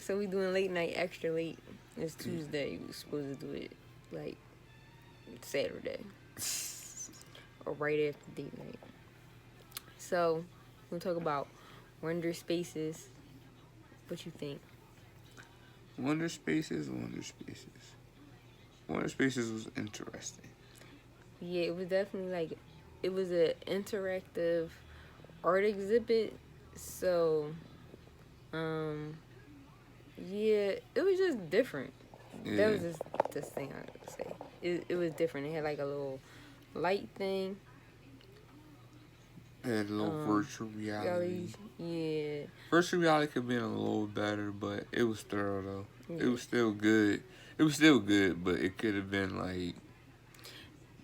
So we doing late night extra late. It's Tuesday. We supposed to do it like Saturday or right after date night. So we'll talk about Wonderspaces. What you think? Wonderspaces. Wonderspaces was interesting. Yeah, it was definitely like it was an interactive art exhibit. So, um, yeah, it was just different. That Yeah, was just this thing I would say. It was different. It had like a little light thing. had a little Um, virtual reality. Really, yeah, Virtual reality could have been a little better, but it was thorough though. It yeah. was still good. It was still good, but it could have been like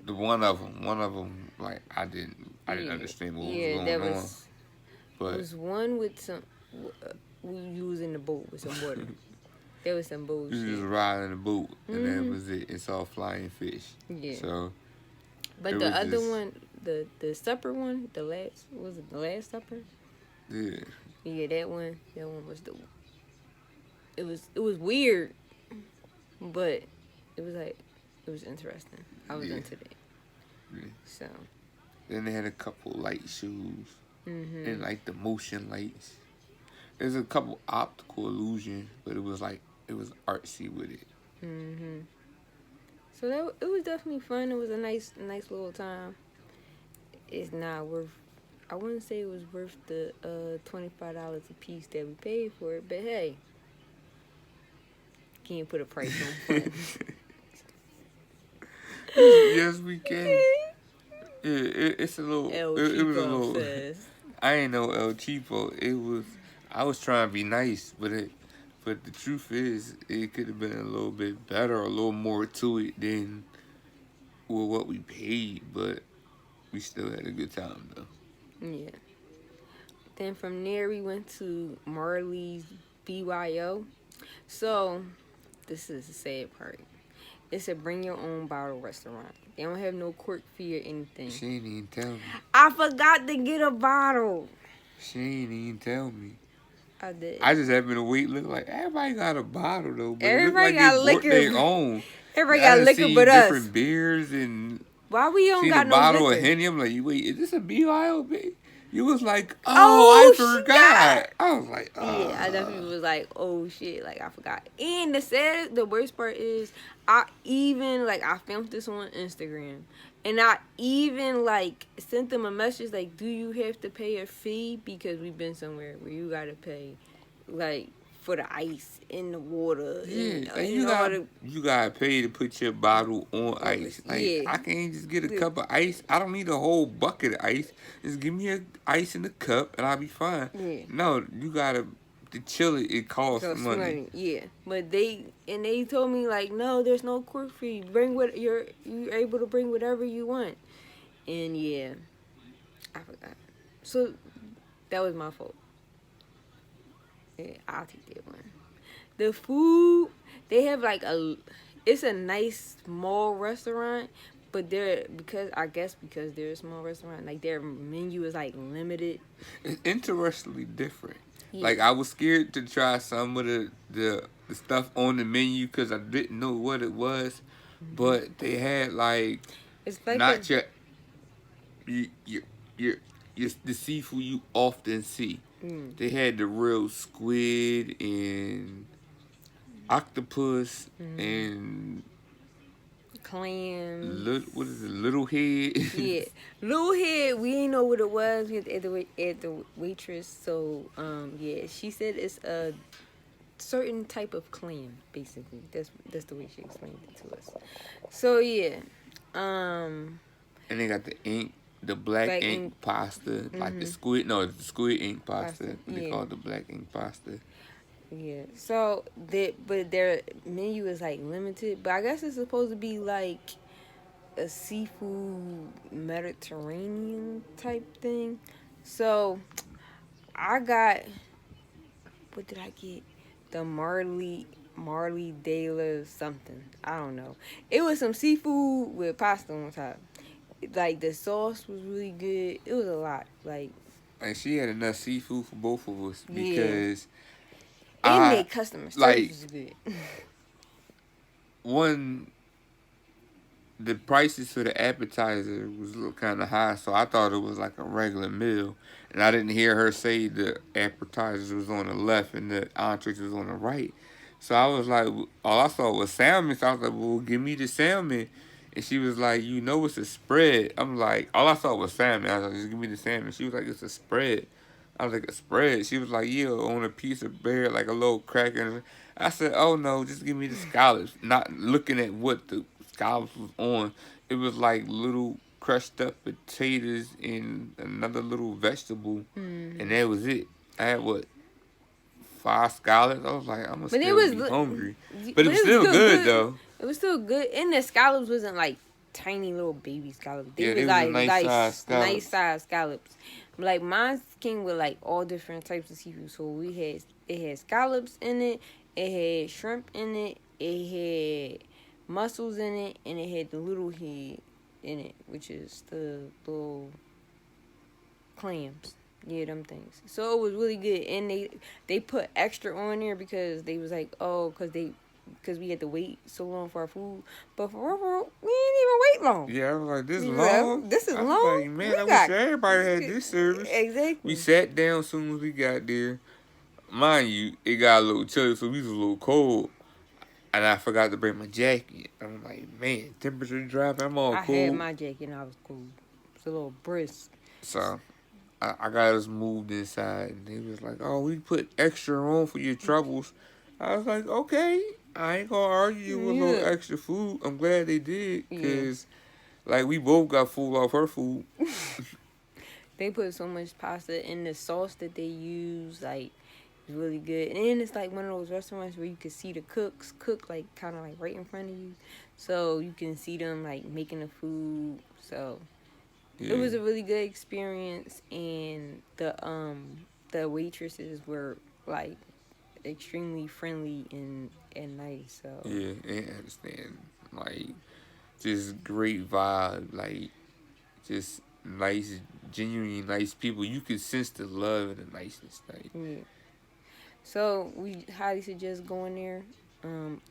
the one of them, like I didn't Yeah, understand what was yeah, going on. there But was one with some we using the boat with some water. There was some you just bullshit. ride in a boat, and that Mhm. was it. It's all flying fish. Yeah, So it but the was other just one, the supper one, the last was it the last supper? yeah, Yeah, that one was the. It was weird, but it was like it was interesting. I was yeah, into that. yeah. So. Then they had a couple light shows and Mhm. like the motion lights. There's a couple optical illusions, but it was artsy with it. Mhm. So that it was definitely fun. It was a nice little time. It's not worth. I wouldn't say it was worth the $25 a piece that we paid for it, but hey, can't put a price on fun. Yes, we can. Yeah, it's a little. El It was a Cheapo little. says. I ain't know El Cheapo. It was. I was trying to be nice, but the truth is, it could have been a little bit better, a little more to it than what we paid. But we still had a good time though. Yeah. Then from there we went to Marley's BYO. So this is the sad part. It's a bring your own bottle restaurant. They don't have no cork fee or anything. She ain't even tell me. I forgot to get a bottle. She ain't even tell me. I did. I just happened to wait. Look like everybody got a bottle though, but it looked Everybody like they got brought liquor. their own. Everybody I got done liquor seen but us. different beers and Why we don't seen a got no bottle of liquor? Henny. I'm like, wait, is this a BYO? You was like, oh, I Oh, forgot. snap. I was like, Yeah, I definitely was like, oh shit, like I forgot. And the worst part is, I filmed this on Instagram, and I even like sent them a message like, do you have to pay a fee because we've been somewhere where you gotta pay, like for the ice in the water yeah, like and all the you gotta pay to put your bottle on oh, ice. Like yeah. I can't just get a cup of ice. I don't need a whole bucket of ice. Just give me a ice in the cup and I'll be fine. Yeah. No, you gotta to chill it. It costs So money. money, yeah. But they told me like, no, there's no cork fee. Bring what you're able to bring whatever you want. And yeah, I forgot. So that was my fault. Yeah, I'll take that one. The food, they have like it's a nice small restaurant, but because they're a small restaurant, like their menu is like limited. It's interestingly different. Yeah. Like I was scared to try some of the stuff on the menu because I didn't know what it was, but they had like It's like a not your your your, the seafood you often see. They had the real squid and octopus and clams. what is it, little head? Yeah, little head. We ain't know what it was. We had to at the waitress. So yeah, she said it's a certain type of clam. Basically, that's the way she explained it to us. So yeah, um, And they got the black black ink ink pasta, like the squid. No, it's the squid ink pasta. pasta. They Yeah, call it the black ink pasta. yeah. So but their menu is like limited. But I guess it's supposed to be like a seafood Mediterranean type thing. So I got, what did I get? The Marley de la something. I don't know. It was some seafood with pasta on top. Like the sauce was really good. It was a lot. Like And she had enough seafood for both of us yeah, because And I their customer service like was good. one. The prices for the appetizer was a little kind of high, so I thought it was like a regular meal, and I didn't hear her say the appetizers was on the left and the entrees was on the right. So I was like, all I saw was salmon. So I was like, well, give me the salmon. And she was like, you know, it's a spread. I'm like, all I saw was salmon. I was like, just give me the salmon. She was like, it's a spread. I was like, a spread. She was like, yeah, on a piece of bread, like a little cracker. I said, oh no, just give me the scallops. Not looking at what the scallops was on. It was like little crushed up potatoes and another little vegetable, and that was it. I had what, 5 scallops? I was like, I'm gonna But it still was, be hungry, but but it was it was still good. good though. It was still good, and the scallops wasn't like tiny little baby scallops. They Yeah, was it was a like nice size scallop. nice size scallops. Like mine came with like all different types of seafood. So it had scallops in it, it had shrimp in it, it had mussels in it, and it had the little head in it, which is the little clams. Yeah, them things. So it was really good, and they put extra on there because they was like, oh, because we had to wait so long for our food. But for real, we didn't even wait long. Yeah, I was like, this Yeah, long? this is I was long. like, man, We I got wish everybody had this service. exactly. We sat down as soon as we got there. Mind you, it got a little chilly, so we was a little cold. And I forgot to bring my jacket. I'm like, man, temperature dropping. I'm all I cold. had my jacket and I was cold. It's a little brisk. So I got us moved inside, and they was like, "Oh, we put extra on for your troubles." I was like, "Okay, I ain't gonna argue with a little extra food. I'm glad they did, cause like we both got full off her food." They put so much pasta in the sauce that they use, like it's really good. And then it's like one of those restaurants where you can see the cooks cook like kind of like right in front of you, so you can see them like making the food. So it was a really good experience, and the waitresses were like extremely friendly and nice. So Yeah, and I understand. Like, just great vibe. Like, just nice, genuinely nice people. You could sense the love and the niceness. Like, yeah. So we highly suggest going there,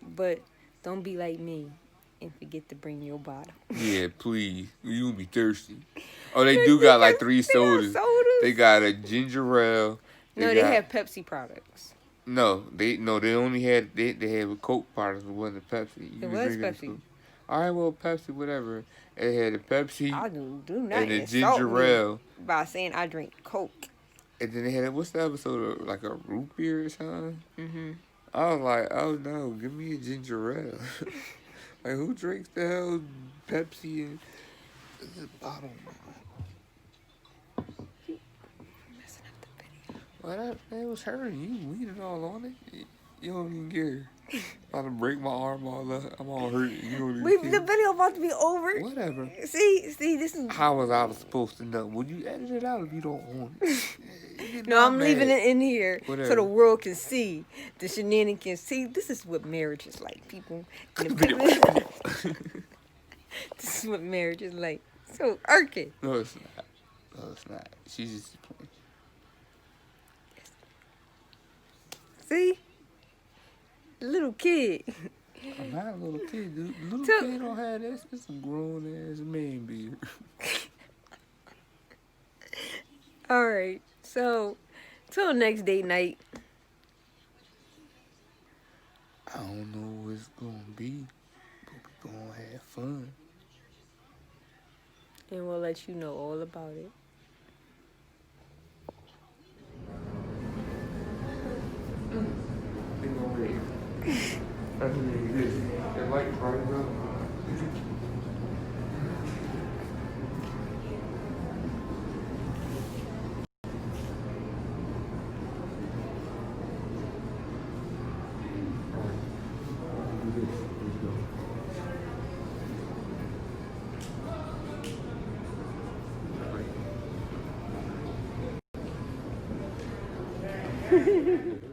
but don't be like me and forget to bring your bottle. yeah, please. You gonna be thirsty. Oh, they do got like 3 sodas. They got a ginger ale. They have Pepsi products. No, they only had they have a Coke product. It wasn't a Pepsi. It was Pepsi. All right, well, Pepsi, whatever. It had a Pepsi. I do not and a insult ginger ale by saying I drink Coke. And then they had what's the episode of like a root beer or something? Mm-hmm. I was like, oh no, give me a ginger ale. Like, who drinks the hell Pepsi and the bottle? Messing up the video. Well, that was her. You weeded all on it. You don't even care. About to break my arm all up. I'm all hurt. You don't even care. The video about to be over. Whatever. See, this is. How was I supposed to know? Would you edit it out if you don't want it? No, I'm leaving it in here Whatever. so the world can see the shenanigans. See, this is what marriage is like, people. This is what marriage is like. So irking. No, it's not. No, it's not. She's just playing. See, little kid. I'm not a little kid, dude. Little kid don't have this. It's a grown ass man beard. All right. So, till next date night. I don't know what it's gonna be, but we gonna have fun. And we'll let you know all about it. That's what it is. It like right now. Let's go.